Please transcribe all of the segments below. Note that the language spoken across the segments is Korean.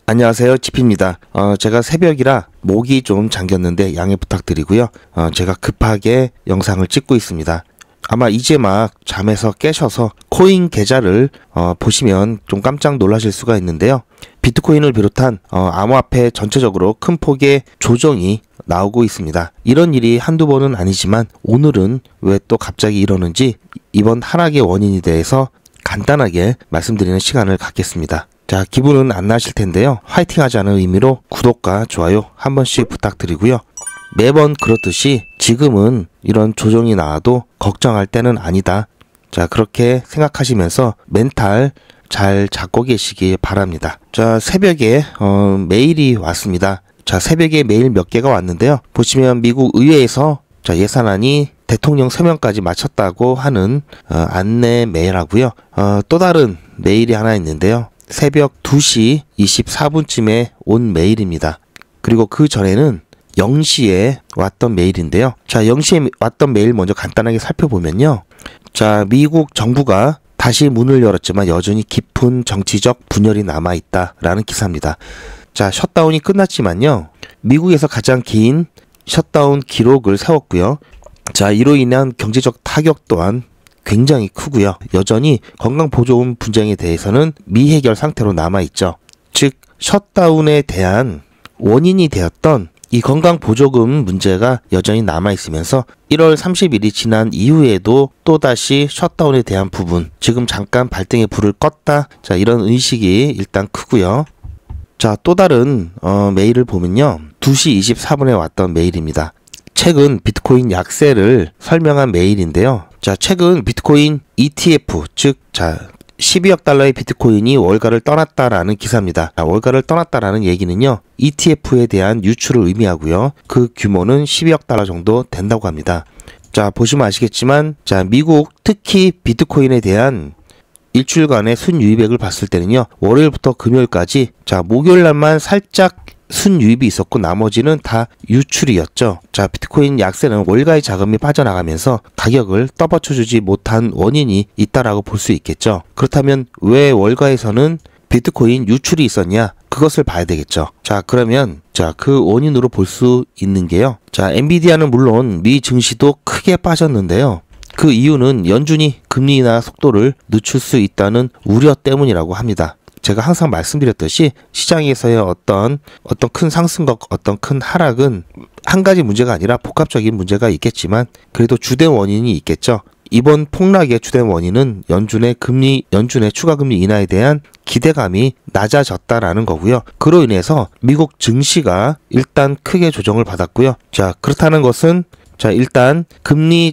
안녕하세요, 지피입니다. 제가 새벽이라 목이 좀 잠겼는데 양해 부탁드리고요. 제가 급하게 영상을 찍고 있습니다. 아마 이제 막 잠에서 깨셔서 코인 계좌를 보시면 좀 깜짝 놀라실 수가 있는데요. 비트코인을 비롯한 암호화폐 전체적으로 큰 폭의 조정이 나오고 있습니다. 이런 일이 한두 번은 아니지만 오늘은 왜 또 갑자기 이러는지 이번 하락의 원인에 대해서 간단하게 말씀드리는 시간을 갖겠습니다. 자, 기분은 안 나실 텐데요. 화이팅 하자는 의미로 구독과 좋아요 한 번씩 부탁드리고요. 매번 그렇듯이 지금은 이런 조정이 나와도 걱정할 때는 아니다. 자, 그렇게 생각하시면서 멘탈 잘 잡고 계시기 바랍니다. 자, 새벽에 메일이 왔습니다. 자, 새벽에 메일 몇 개가 왔는데요. 보시면 미국 의회에서 예산안이 대통령 서명까지 마쳤다고 하는 안내 메일하고요. 또 다른 메일이 하나 있는데요. 새벽 2시 24분쯤에 온 메일입니다. 그리고 그 전에는 0시에 왔던 메일인데요. 자, 0시에 왔던 메일 먼저 간단하게 살펴보면요. 자, 미국 정부가 다시 문을 열었지만 여전히 깊은 정치적 분열이 남아있다라는 기사입니다. 자, 셧다운이 끝났지만요. 미국에서 가장 긴 셧다운 기록을 세웠고요. 자, 이로 인한 경제적 타격 또한 굉장히 크고요. 여전히 건강보조금 분쟁에 대해서는 미해결 상태로 남아있죠. 즉, 셧다운에 대한 원인이 되었던 이 건강보조금 문제가 여전히 남아있으면서 1월 30일이 지난 이후에도 또다시 셧다운에 대한 부분, 지금 잠깐 발등에 불을 껐다. 자, 이런 의식이 일단 크고요. 자, 또 다른 메일을 보면요. 2시 24분에 왔던 메일입니다. 최근 비트코인 약세를 설명한 메일인데요. 자, 최근 비트코인 ETF, 즉 12억 달러의 비트코인이 월가를 떠났다라는 기사입니다. 자, 월가를 떠났다라는 얘기는요. ETF에 대한 유출을 의미하고요. 그 규모는 12억 달러 정도 된다고 합니다. 자, 보시면 아시겠지만 미국 특히 비트코인에 대한 일주일간의 순유입액을 봤을 때는요. 월요일부터 금요일까지 목요일 날만 살짝 순유입이 있었고 나머지는 다 유출이었죠. 자, 비트코인 약세는 월가의 자금이 빠져나가면서 가격을 떠받쳐주지 못한 원인이 있다라고 볼 수 있겠죠. 그렇다면 왜 월가에서는 비트코인 유출이 있었냐? 그것을 봐야 되겠죠. 자, 그러면 그 원인으로 볼 수 있는 게요. 자, 엔비디아는 물론 미 증시도 크게 빠졌는데요. 그 이유는 연준이 금리 인하 속도를 늦출 수 있다는 우려 때문이라고 합니다. 제가 항상 말씀드렸듯이 시장에서의 어떤 큰 상승과 어떤 큰 하락은 한 가지 문제가 아니라 복합적인 문제가 있겠지만 그래도 주된 원인이 있겠죠. 이번 폭락의 주된 원인은 연준의 추가 금리 인하에 대한 기대감이 낮아졌다라는 거고요. 그로 인해서 미국 증시가 일단 크게 조정을 받았고요. 자, 그렇다는 것은 일단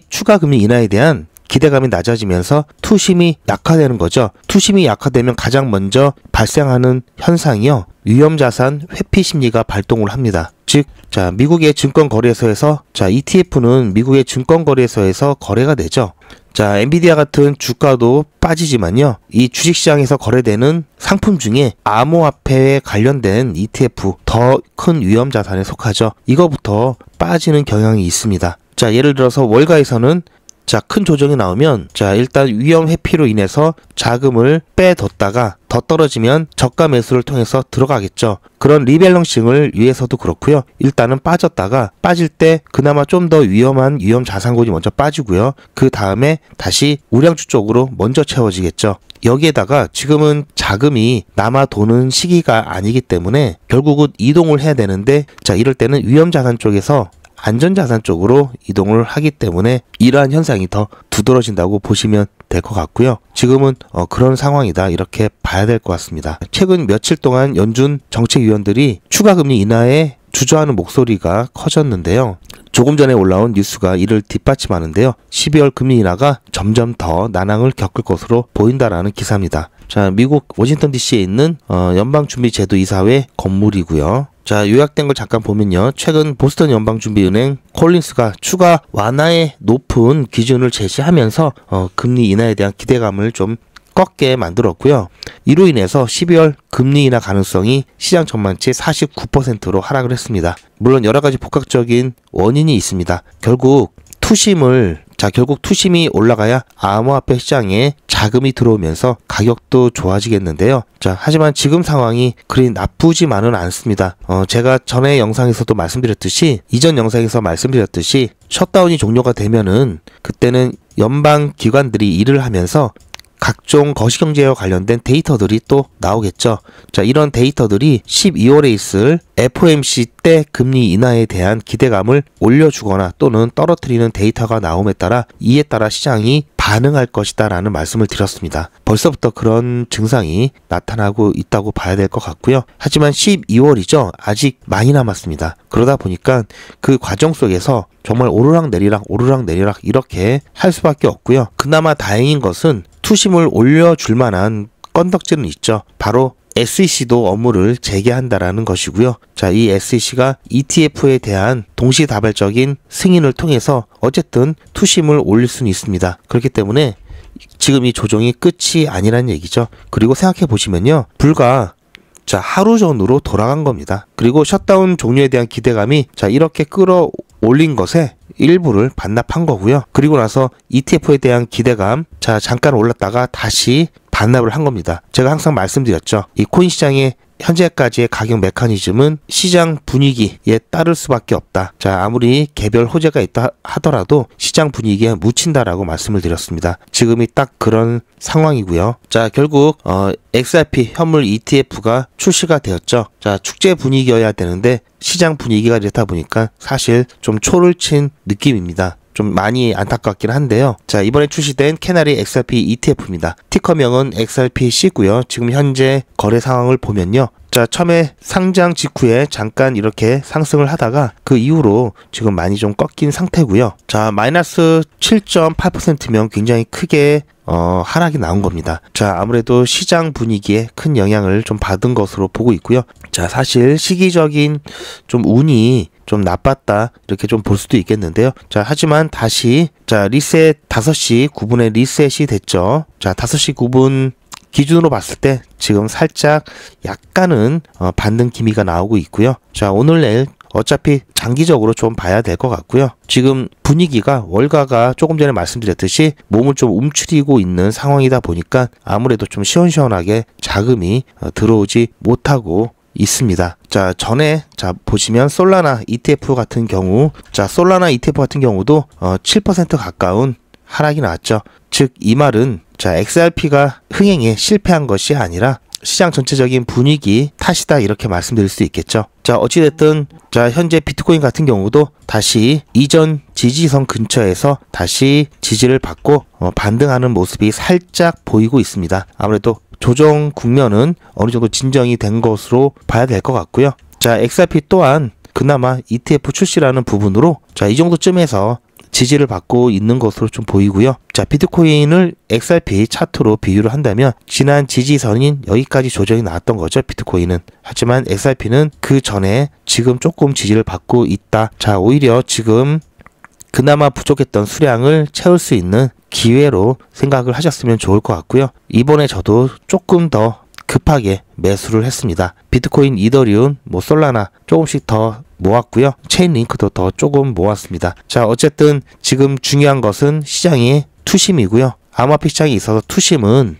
추가 금리 인하에 대한 기대감이 낮아지면서 투심이 약화되는 거죠. 투심이 약화되면 가장 먼저 발생하는 현상이요. 위험자산 회피 심리가 발동을 합니다. 즉, 미국의 증권거래소에서 ETF는 미국의 증권거래소에서 거래가 되죠. 자, 엔비디아 같은 주가도 빠지지만요. 이 주식시장에서 거래되는 상품 중에 암호화폐에 관련된 ETF 더 큰 위험자산에 속하죠. 이거부터 빠지는 경향이 있습니다. 자, 예를 들어서 월가에서는 큰 조정이 나오면 일단 위험 회피로 인해서 자금을 빼뒀다가 더 떨어지면 저가 매수를 통해서 들어가겠죠. 그런 리밸런싱을 위해서도 그렇고요. 일단은 빠졌다가 빠질 때 그나마 좀 더 위험 자산군이 먼저 빠지고요. 그 다음에 다시 우량주 쪽으로 먼저 채워지겠죠. 여기에다가 지금은 자금이 남아 도는 시기가 아니기 때문에 결국은 이동을 해야 되는데 이럴 때는 위험자산 쪽에서 안전자산 쪽으로 이동을 하기 때문에 이러한 현상이 더 두드러진다고 보시면 될 것 같고요. 지금은 그런 상황이다 이렇게 봐야 될 것 같습니다. 최근 며칠 동안 연준 정책위원들이 추가금리 인하에 주저하는 목소리가 커졌는데요. 조금 전에 올라온 뉴스가 이를 뒷받침하는데요. 12월 금리 인하가 점점 더 난항을 겪을 것으로 보인다라는 기사입니다. 자, 미국 워싱턴 DC에 있는 연방준비제도이사회 건물이고요. 자, 요약된 걸 잠깐 보면요. 최근 보스턴 연방준비은행 콜린스가 추가 완화의 높은 기준을 제시하면서 금리 인하에 대한 기대감을 좀 꺾게 만들었고요. 이로 인해서 12월 금리 인하 가능성이 시장 전망치 49%로 하락을 했습니다. 물론 여러 가지 복합적인 원인이 있습니다. 결국 투심을 자, 결국 투심이 올라가야 암호화폐 시장에 자금이 들어오면서 가격도 좋아지겠는데요. 자, 하지만 지금 상황이 그리 나쁘지만은 않습니다. 제가 전에 영상에서도 말씀드렸듯이, 이전 영상에서 말씀드렸듯이 셧다운이 종료가 되면은 그때는 연방 기관들이 일을 하면서 각종 거시경제와 관련된 데이터들이 또 나오겠죠. 자, 이런 데이터들이 12월에 있을 FOMC 때 금리 인하에 대한 기대감을 올려주거나 또는 떨어뜨리는 데이터가 나옴에 따라 이에 따라 시장이 반응할 것이다 라는 말씀을 드렸습니다. 벌써부터 그런 증상이 나타나고 있다고 봐야 될 것 같고요. 하지만 12월이죠. 아직 많이 남았습니다. 그러다 보니까 그 과정 속에서 정말 오르락내리락 이렇게 할 수밖에 없고요. 그나마 다행인 것은 투심을 올려줄 만한 건덕지는 있죠. 바로 SEC도 업무를 재개한다라는 것이고요. 자, 이 SEC가 ETF에 대한 동시다발적인 승인을 통해서 어쨌든 투심을 올릴 수는 있습니다. 그렇기 때문에 지금 이 조정이 끝이 아니라는 얘기죠. 그리고 생각해 보시면요. 불과 하루 전으로 돌아간 겁니다. 그리고 셧다운 종료에 대한 기대감이 이렇게 끌어올린 것에 일부를 반납한 거고요. 그리고 나서 ETF에 대한 기대감 잠깐 올랐다가 다시 반납을 한 겁니다. 제가 항상 말씀드렸죠. 이 코인 시장의 현재까지의 가격 메커니즘은 시장 분위기에 따를 수밖에 없다. 자, 아무리 개별 호재가 있다 하더라도 시장 분위기에 묻힌다라고 말씀을 드렸습니다. 지금이 딱 그런 상황이고요. 자, 결국 XRP 현물 ETF가 출시가 되었죠. 자, 축제 분위기여야 되는데 시장 분위기가 이렇다 보니까 사실 좀 초를 친 느낌입니다. 좀 많이 안타깝긴 한데요. 자, 이번에 출시된 캐나리 XRP ETF입니다. 티커명은 XRPC고요. 지금 현재 거래 상황을 보면요. 자, 처음에 상장 직후에 잠깐 이렇게 상승을 하다가 그 이후로 지금 많이 좀 꺾인 상태고요. 자, 마이너스 7.8%면 굉장히 크게 하락이 나온 겁니다. 자, 아무래도 시장 분위기에 큰 영향을 좀 받은 것으로 보고 있고요. 자, 사실 시기적인 좀 운이 좀 나빴다 이렇게 좀 볼 수도 있겠는데요. 자, 하지만 다시 리셋 5시 9분에 리셋이 됐죠. 자, 5시 9분 기준으로 봤을 때 지금 살짝 약간은 반등 기미가 나오고 있고요. 자, 오늘 내일 어차피 장기적으로 좀 봐야 될 것 같고요. 지금 분위기가 월가가 조금 전에 말씀드렸듯이 몸을 좀 움츠리고 있는 상황이다 보니까 아무래도 좀 시원시원하게 자금이 들어오지 못하고 있습니다. 자, 전에 보시면 솔라나 ETF 같은 경우, 솔라나 ETF 같은 경우도 7% 가까운 하락이 나왔죠. 즉, 이 말은 XRP가 흥행에 실패한 것이 아니라 시장 전체적인 분위기 탓이다 이렇게 말씀드릴 수 있겠죠. 자, 어찌됐든 현재 비트코인 같은 경우도 다시 이전 지지선 근처에서 다시 지지를 받고 반등하는 모습이 살짝 보이고 있습니다. 아무래도 조정 국면은 어느 정도 진정이 된 것으로 봐야 될 것 같고요. 자, XRP 또한 그나마 ETF 출시라는 부분으로 이 정도쯤에서 지지를 받고 있는 것으로 좀 보이고요. 자, 비트코인을 XRP 차트로 비유를 한다면 지난 지지선인 여기까지 조정이 나왔던 거죠, 비트코인은. 하지만 XRP는 그 전에 지금 조금 지지를 받고 있다. 자, 오히려 지금 그나마 부족했던 수량을 채울 수 있는 기회로 생각을 하셨으면 좋을 것 같고요. 이번에 저도 조금 더 급하게 매수를 했습니다. 비트코인, 이더리움, 솔라나 조금씩 더 모았고요. 체인링크도 더 조금 모았습니다. 자, 어쨌든 지금 중요한 것은 시장의 투심이고요. 암호화폐 시장에 있어서 투심은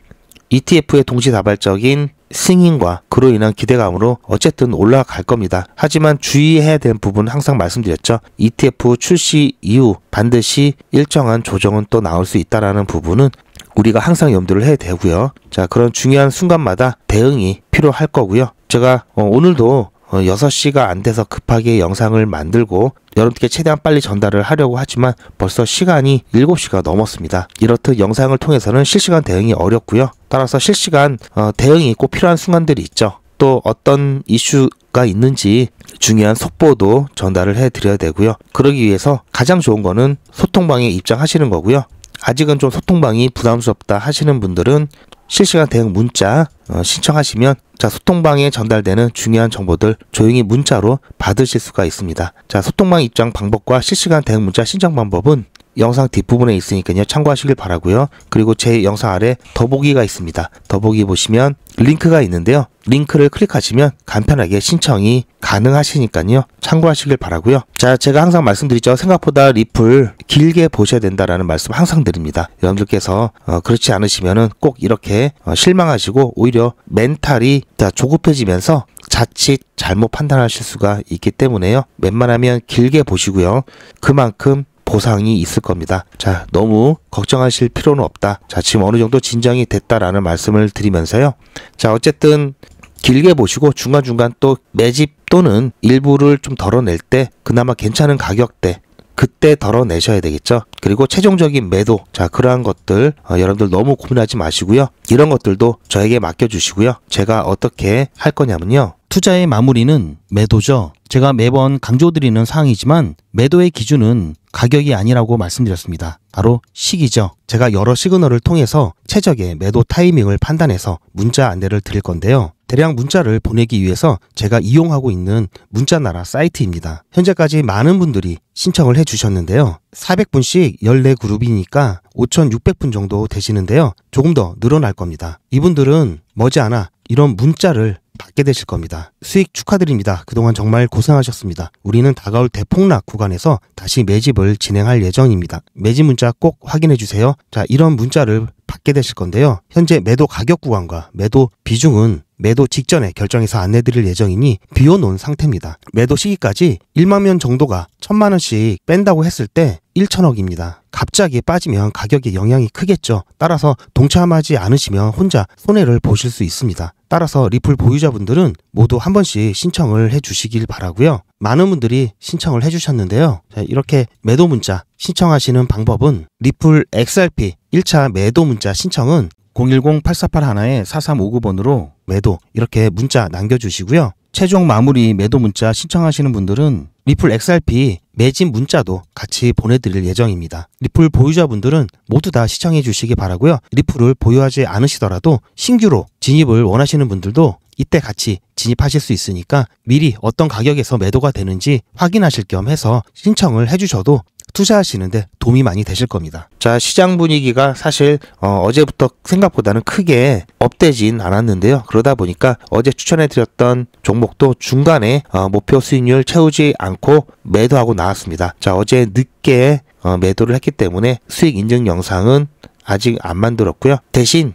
ETF의 동시다발적인 승인과 그로 인한 기대감으로 어쨌든 올라갈 겁니다. 하지만 주의해야 되는 부분은 항상 말씀드렸죠. ETF 출시 이후 반드시 일정한 조정은 또 나올 수 있다는 부분은 우리가 항상 염두를 해야 되고요. 자, 그런 중요한 순간마다 대응이 필요할 거고요. 제가 오늘도 6시가 안 돼서 급하게 영상을 만들고 여러분께 최대한 빨리 전달을 하려고 하지만 벌써 시간이 7시가 넘었습니다. 이렇듯 영상을 통해서는 실시간 대응이 어렵고요. 따라서 실시간 대응이 꼭 필요한 순간들이 있죠. 또 어떤 이슈가 있는지 중요한 속보도 전달을 해드려야 되고요. 그러기 위해서 가장 좋은 거는 소통방에 입장하시는 거고요. 아직은 좀 소통방이 부담스럽다 하시는 분들은 실시간 대응 문자 신청하시면 소통방에 전달되는 중요한 정보들 조용히 문자로 받으실 수가 있습니다. 자, 소통방 입장 방법과 실시간 대응 문자 신청 방법은 영상 뒷부분에 있으니까요. 참고하시길 바라고요. 그리고 제 영상 아래 더보기가 있습니다. 더보기 보시면 링크가 있는데요. 링크를 클릭하시면 간편하게 신청이 가능하시니까요. 참고하시길 바라고요. 자, 제가 항상 말씀드리죠. 생각보다 리플 길게 보셔야 된다라는 말씀 항상 드립니다. 여러분들께서 그렇지 않으시면은 꼭 이렇게 실망하시고 오히려 멘탈이 조급해지면서 자칫 잘못 판단하실 수가 있기 때문에요. 웬만하면 길게 보시고요. 그만큼 보상이 있을 겁니다. 자, 너무 걱정하실 필요는 없다. 자, 지금 어느 정도 진정이 됐다라는 말씀을 드리면서요. 자, 어쨌든 길게 보시고 중간중간 또 매집 또는 일부를 좀 덜어낼 때 그나마 괜찮은 가격대 그때 덜어내셔야 되겠죠. 그리고 최종적인 매도, 자, 그러한 것들 여러분들 너무 고민하지 마시고요. 이런 것들도 저에게 맡겨주시고요. 제가 어떻게 할 거냐면요. 투자의 마무리는 매도죠. 제가 매번 강조드리는 사항이지만 매도의 기준은 가격이 아니라고 말씀드렸습니다. 바로 시기죠. 제가 여러 시그널을 통해서 최적의 매도 타이밍을 판단해서 문자 안내를 드릴 건데요. 대량 문자를 보내기 위해서 제가 이용하고 있는 문자나라 사이트입니다. 현재까지 많은 분들이 신청을 해주셨는데요. 400분씩 14그룹이니까 5,600분 정도 되시는데요. 조금 더 늘어날 겁니다. 이분들은 머지않아 이런 문자를 받게 되실 겁니다. 수익 축하드립니다. 그동안 정말 고생하셨습니다. 우리는 다가올 대폭락 구간에서 다시 매집을 진행할 예정입니다. 매집 문자 꼭 확인해 주세요. 자, 이런 문자를 받게 되실 건데요. 현재 매도 가격 구간과 매도 비중은 매도 직전에 결정해서 안내드릴 예정이니 비워놓은 상태입니다. 매도 시기까지 1만 명 정도가 1,000만 원씩 뺀다고 했을 때 1,000억입니다. 갑자기 빠지면 가격에 영향이 크겠죠. 따라서 동참하지 않으시면 혼자 손해를 보실 수 있습니다. 따라서 리플 보유자분들은 모두 한 번씩 신청을 해주시길 바라고요. 많은 분들이 신청을 해주셨는데요. 자, 이렇게 매도 문자 신청하시는 방법은 리플 XRP 1차 매도 문자 신청은 010-8481-4359번으로 매도 이렇게 문자 남겨주시고요. 최종 마무리 매도 문자 신청하시는 분들은 리플 XRP 매집 문자도 같이 보내드릴 예정입니다. 리플 보유자분들은 모두 다 시청해 주시기 바라고요. 리플을 보유하지 않으시더라도 신규로 진입을 원하시는 분들도 이때 같이 진입하실 수 있으니까 미리 어떤 가격에서 매도가 되는지 확인하실 겸 해서 신청을 해주셔도 투자하시는데 도움이 많이 되실 겁니다. 자, 시장 분위기가 사실 어제부터 생각보다는 크게 업되진 않았는데요. 그러다 보니까 어제 추천해드렸던 종목도 중간에 목표 수익률 채우지 않고 매도하고 나왔습니다. 자, 어제 늦게 매도를 했기 때문에 수익 인증 영상은 아직 안 만들었고요. 대신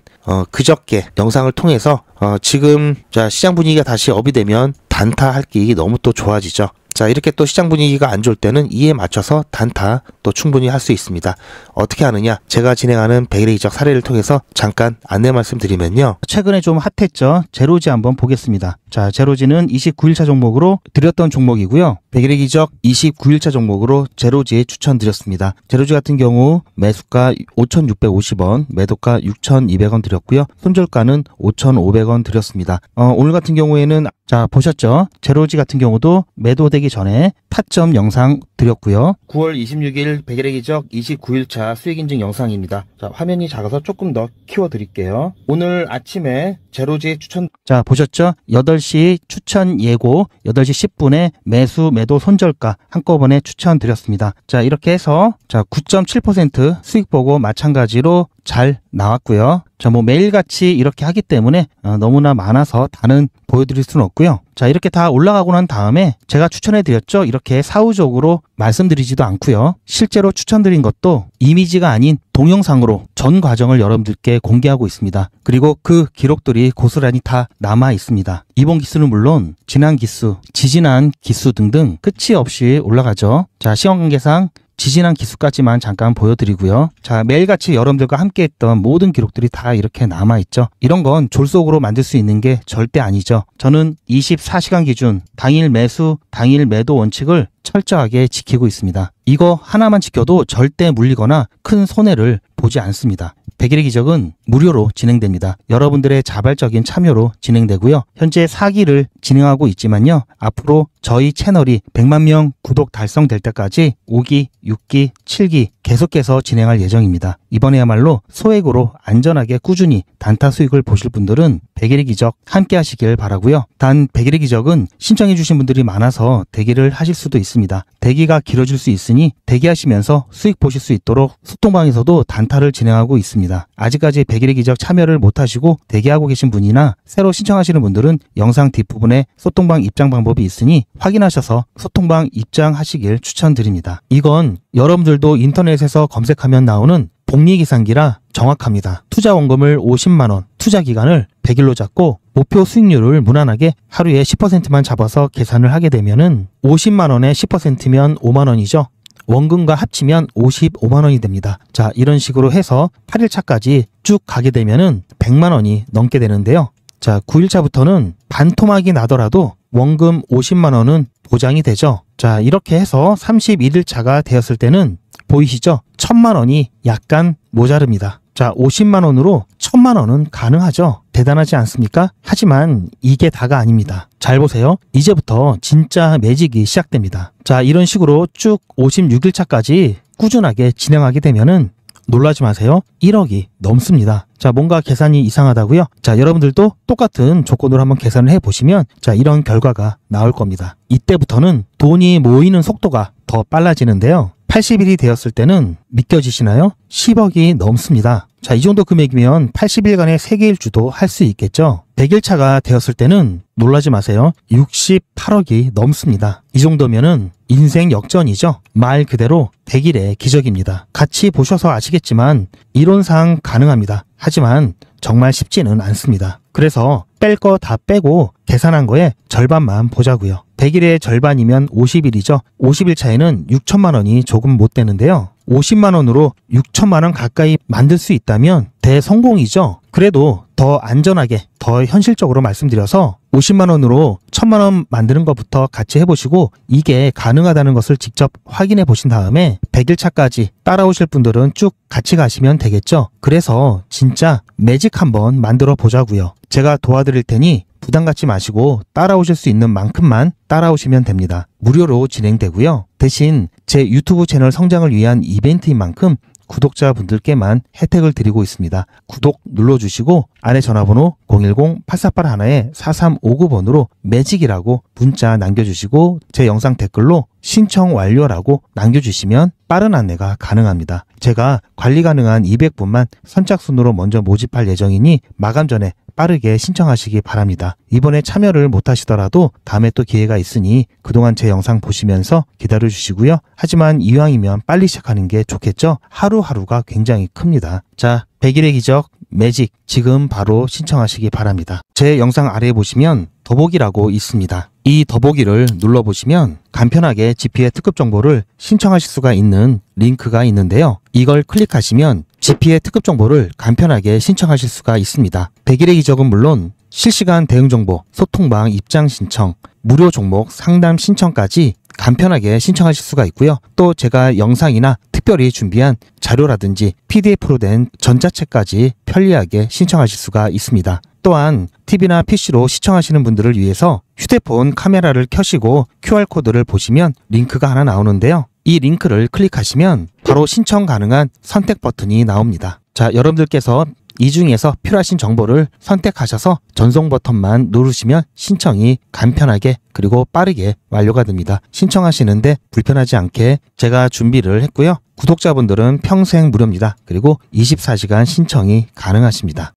그저께 영상을 통해서 지금 자, 시장 분위기가 다시 업이 되면 단타 할 게 너무 또 좋아지죠. 자, 이렇게 또 시장 분위기가 안 좋을 때는 이에 맞춰서 단타 또 충분히 할 수 있습니다. 어떻게 하느냐? 제가 진행하는 100일의 이적 사례를 통해서 잠깐 안내 말씀드리면요. 최근에 좀 핫했죠. 제로지 한번 보겠습니다. 자, 제로지는 29일차 종목으로 드렸던 종목이고요. 100일의 이적 29일차 종목으로 제로지에 추천드렸습니다. 제로지 같은 경우 매수가 5,650원, 매도가 6,200원 드렸고요. 손절가는 5,500원 드렸습니다. 오늘 같은 경우에는 자, 보셨죠? 제로지 같은 경우도 매도되기 전에 타점 영상 드렸고요. 9월 26일 100일의 기적 29일차 수익인증 영상입니다. 자, 화면이 작아서 조금 더 키워드릴게요. 오늘 아침에 제로지 추천 자, 보셨죠? 8시 추천 예고 8시 10분에 매수 매도 손절가 한꺼번에 추천드렸습니다. 자, 이렇게 해서 자, 9.7% 수익 보고 마찬가지로 잘 나왔고요. 자, 뭐 매일같이 이렇게 하기 때문에 너무나 많아서 다는 보여드릴 수는 없고요. 자, 이렇게 다 올라가고 난 다음에 제가 추천해드렸죠. 이렇게 사후적으로 말씀드리지도 않고요. 실제로 추천드린 것도 이미지가 아닌 동영상으로 전 과정을 여러분들께 공개하고 있습니다. 그리고 그 기록들이 고스란히 다 남아 있습니다. 이번 기수는 물론 지난 기수, 지지난 기수 등등 끝이 없이 올라가죠. 자, 시간 관계상 지지난 기수까지만 잠깐 보여드리고요. 자, 매일같이 여러분들과 함께했던 모든 기록들이 다 이렇게 남아있죠. 이런 건 졸속으로 만들 수 있는 게 절대 아니죠. 저는 24시간 기준 당일 매수, 당일 매도 원칙을 철저하게 지키고 있습니다. 이거 하나만 지켜도 절대 물리거나 큰 손해를 보지 않습니다. 100일의 기적은 무료로 진행됩니다. 여러분들의 자발적인 참여로 진행되고요. 현재 4기를 진행하고 있지만요. 앞으로 저희 채널이 100만 명 구독 달성될 때까지 5기, 6기, 7기 계속해서 진행할 예정입니다. 이번에야말로 소액으로 안전하게 꾸준히 단타 수익을 보실 분들은 100일의 기적 함께 하시길 바라고요. 단 100일의 기적은 신청해 주신 분들이 많아서 대기를 하실 수도 있습니다. 대기가 길어질 수 있으니 대기하시면서 수익 보실 수 있도록 소통방에서도 단타를 진행하고 있습니다. 아직까지 100일의 기적 참여를 못하시고 대기하고 계신 분이나 새로 신청하시는 분들은 영상 뒷부분에 소통방 입장 방법이 있으니 확인하셔서 소통방 입장하시길 추천드립니다. 이건 여러분들도 인터넷에서 검색하면 나오는 복리계산기라 정확합니다. 투자 원금을 50만원, 투자 기간을 100일로 잡고 목표 수익률을 무난하게 하루에 10%만 잡아서 계산을 하게 되면은 50만원에 10%면 5만원이죠. 원금과 합치면 55만원이 됩니다. 자, 이런 식으로 해서 8일차까지 쭉 가게 되면은 100만원이 넘게 되는데요. 자, 9일차부터는 반토막이 나더라도 원금 50만원은 보장이 되죠. 자, 이렇게 해서 31일차가 되었을 때는 보이시죠? 1000만원이 약간 모자릅니다. 자, 50만원으로 1000만원은 가능하죠? 대단하지 않습니까? 하지만 이게 다가 아닙니다. 잘 보세요. 이제부터 진짜 매직이 시작됩니다. 자, 이런 식으로 쭉 56일차까지 꾸준하게 진행하게 되면은 놀라지 마세요. 1억이 넘습니다. 자, 뭔가 계산이 이상하다고요? 자, 여러분들도 똑같은 조건으로 한번 계산을 해보시면 자, 이런 결과가 나올 겁니다. 이때부터는 돈이 모이는 속도가 더 빨라지는데요. 80일이 되었을 때는 믿겨지시나요? 10억이 넘습니다. 자, 이 정도 금액이면 80일간의 세계일주도 할 수 있겠죠? 100일차가 되었을 때는 놀라지 마세요. 68억이 넘습니다. 이 정도면은 인생 역전이죠. 말 그대로 100일의 기적입니다. 같이 보셔서 아시겠지만 이론상 가능합니다. 하지만 정말 쉽지는 않습니다. 그래서 뺄 거 다 빼고 계산한 거에 절반만 보자고요. 100일의 절반이면 50일이죠. 50일 차에는 6천만 원이 조금 못 되는데요. 50만 원으로 6천만 원 가까이 만들 수 있다면 대성공이죠. 그래도 더 안전하게, 더 현실적으로 말씀드려서 50만 원으로 1000만 원 만드는 것부터 같이 해보시고 이게 가능하다는 것을 직접 확인해 보신 다음에 100일 차까지 따라오실 분들은 쭉 같이 가시면 되겠죠. 그래서 진짜 매직 한번 만들어 보자고요. 제가 도와드릴 테니 부담 갖지 마시고 따라오실 수 있는 만큼만 따라오시면 됩니다. 무료로 진행되고요. 대신 제 유튜브 채널 성장을 위한 이벤트인 만큼 구독자분들께만 혜택을 드리고 있습니다. 구독 눌러주시고 안에 전화번호 010-8481-4359번으로 매직이라고 문자 남겨주시고 제 영상 댓글로 신청 완료라고 남겨주시면 빠른 안내가 가능합니다. 제가 관리 가능한 200분만 선착순으로 먼저 모집할 예정이니 마감 전에 빠르게 신청하시기 바랍니다. 이번에 참여를 못하시더라도 다음에 또 기회가 있으니 그동안 제 영상 보시면서 기다려주시고요. 하지만 이왕이면 빨리 시작하는 게 좋겠죠? 하루하루가 굉장히 큽니다. 자, 100일의 기적 매직 지금 바로 신청하시기 바랍니다. 제 영상 아래에 보시면 더보기라고 있습니다. 이 더보기를 눌러보시면 간편하게 GP의 특급 정보를 신청하실 수가 있는 링크가 있는데요. 이걸 클릭하시면 GP의 특급 정보를 간편하게 신청하실 수가 있습니다. 100일의 기적은 물론 실시간 대응 정보, 소통방 입장 신청, 무료 종목 상담 신청까지 간편하게 신청하실 수가 있고요. 또 제가 영상이나 특별히 준비한 자료라든지 PDF로 된 전자책까지 편리하게 신청하실 수가 있습니다. 또한 TV나 PC로 시청하시는 분들을 위해서 휴대폰 카메라를 켜시고 QR코드를 보시면 링크가 하나 나오는데요. 이 링크를 클릭하시면 바로 신청 가능한 선택 버튼이 나옵니다. 자, 여러분들께서 이 중에서 필요하신 정보를 선택하셔서 전송 버튼만 누르시면 신청이 간편하게 그리고 빠르게 완료가 됩니다. 신청하시는데 불편하지 않게 제가 준비를 했고요. 구독자분들은 평생 무료입니다. 그리고 24시간 신청이 가능하십니다.